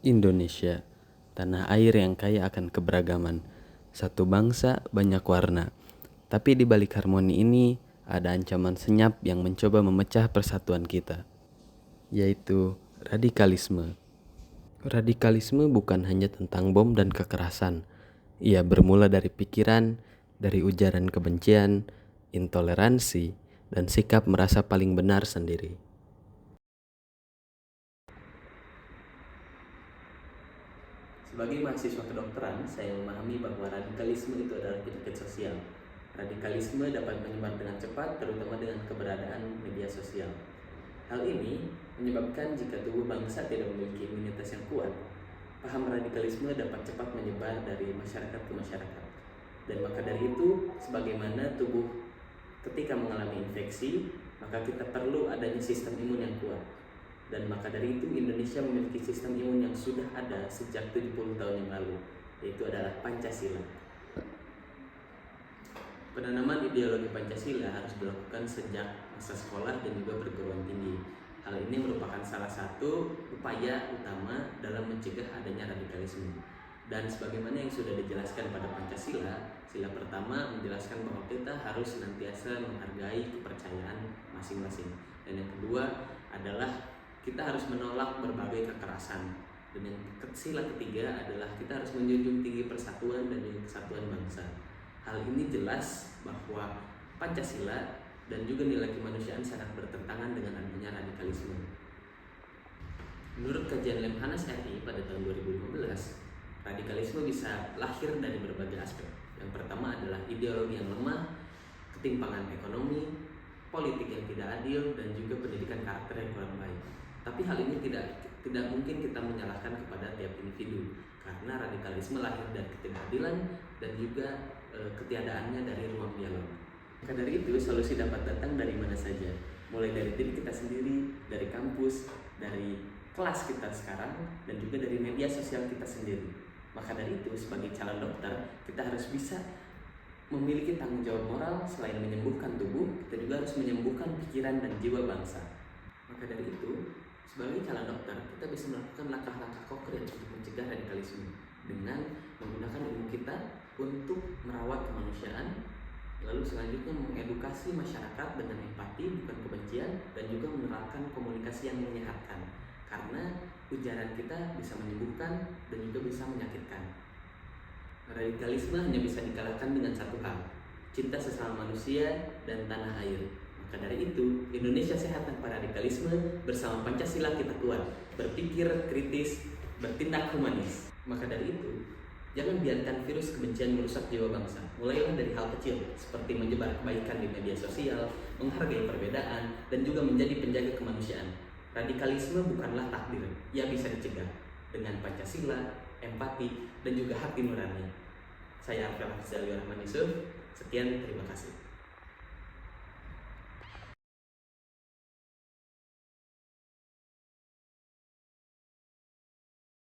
Indonesia, tanah air yang kaya akan keberagaman. Satu bangsa, banyak warna. Tapi di balik harmoni ini, ada ancaman senyap yang mencoba memecah persatuan kita, yaitu radikalisme. Radikalisme bukan hanya tentang bom dan kekerasan. Ia bermula dari pikiran, dari ujaran kebencian, intoleransi, dan sikap merasa paling benar sendiri. Sebagai mahasiswa kedokteran, saya memahami bahwa radikalisme itu adalah penyakit sosial. Radikalisme dapat menyebar dengan cepat, terutama dengan keberadaan media sosial. Hal ini menyebabkan jika tubuh bangsa tidak memiliki imunitas yang kuat, paham radikalisme dapat cepat menyebar dari masyarakat ke masyarakat. Dan maka dari itu, sebagaimana tubuh ketika mengalami infeksi, maka kita perlu adanya sistem imun yang kuat. Dan maka dari itu Indonesia memiliki sistem imun yang sudah ada sejak 70 tahun yang lalu, yaitu adalah Pancasila. Penanaman ideologi Pancasila harus dilakukan sejak masa sekolah dan juga perguruan tinggi. Hal ini merupakan salah satu upaya utama dalam mencegah adanya radikalisme. Dan sebagaimana yang sudah dijelaskan pada Pancasila, sila pertama menjelaskan bahwa kita harus senantiasa menghargai kepercayaan masing-masing. Dan yang kedua adalah kita harus menolak berbagai kekerasan. Dan yang sila ketiga adalah kita harus menjunjung tinggi persatuan dan juga kesatuan bangsa. Hal ini jelas bahwa Pancasila dan juga nilai kemanusiaan sangat bertentangan dengan adanya radikalisme. Menurut kajian Lemhanas RI pada tahun 2015, radikalisme bisa lahir dari berbagai aspek. Yang pertama adalah ideologi yang lemah, ketimpangan ekonomi, politik yang tidak adil, dan juga pendidikan karakter yang kurang baik. Tapi hal ini tidak mungkin kita menyalahkan kepada tiap individu, karena radikalisme lahir dari ketidakadilan dan juga ketiadaannya dari ruang dialog. Maka dari itu solusi dapat datang dari mana saja, mulai dari diri kita sendiri, dari kampus, dari kelas kita sekarang, dan juga dari media sosial kita sendiri. Maka dari itu sebagai calon dokter kita harus bisa memiliki tanggung jawab moral. Selain menyembuhkan tubuh, kita juga harus menyembuhkan pikiran dan jiwa bangsa. Maka dari itu, sebagai calon dokter, kita bisa melakukan langkah-langkah konkret untuk mencegah radikalisme dengan menggunakan ilmu kita untuk merawat kemanusiaan, lalu selanjutnya mengedukasi masyarakat dengan empati bukan kebencian, dan juga menerapkan komunikasi yang menyehatkan, karena ujaran kita bisa menyembuhkan dan juga bisa menyakitkan. Radikalisme hanya bisa dikalahkan dengan satu hal, cinta sesama manusia dan tanah air. Maka dari itu, Indonesia sehat tanpa radikalisme, bersama Pancasila kita kuat, berpikir kritis, bertindak humanis. Maka dari itu, jangan biarkan virus kebencian merusak jiwa bangsa. Mulailah dari hal kecil, seperti menyebar kebaikan di media sosial, menghargai perbedaan, dan juga menjadi penjaga kemanusiaan. Radikalisme bukanlah takdir, ia bisa dicegah dengan Pancasila, empati, dan juga hati nurani. Saya Arfel Hafizal Rahman Yusuf, sekian, terima kasih.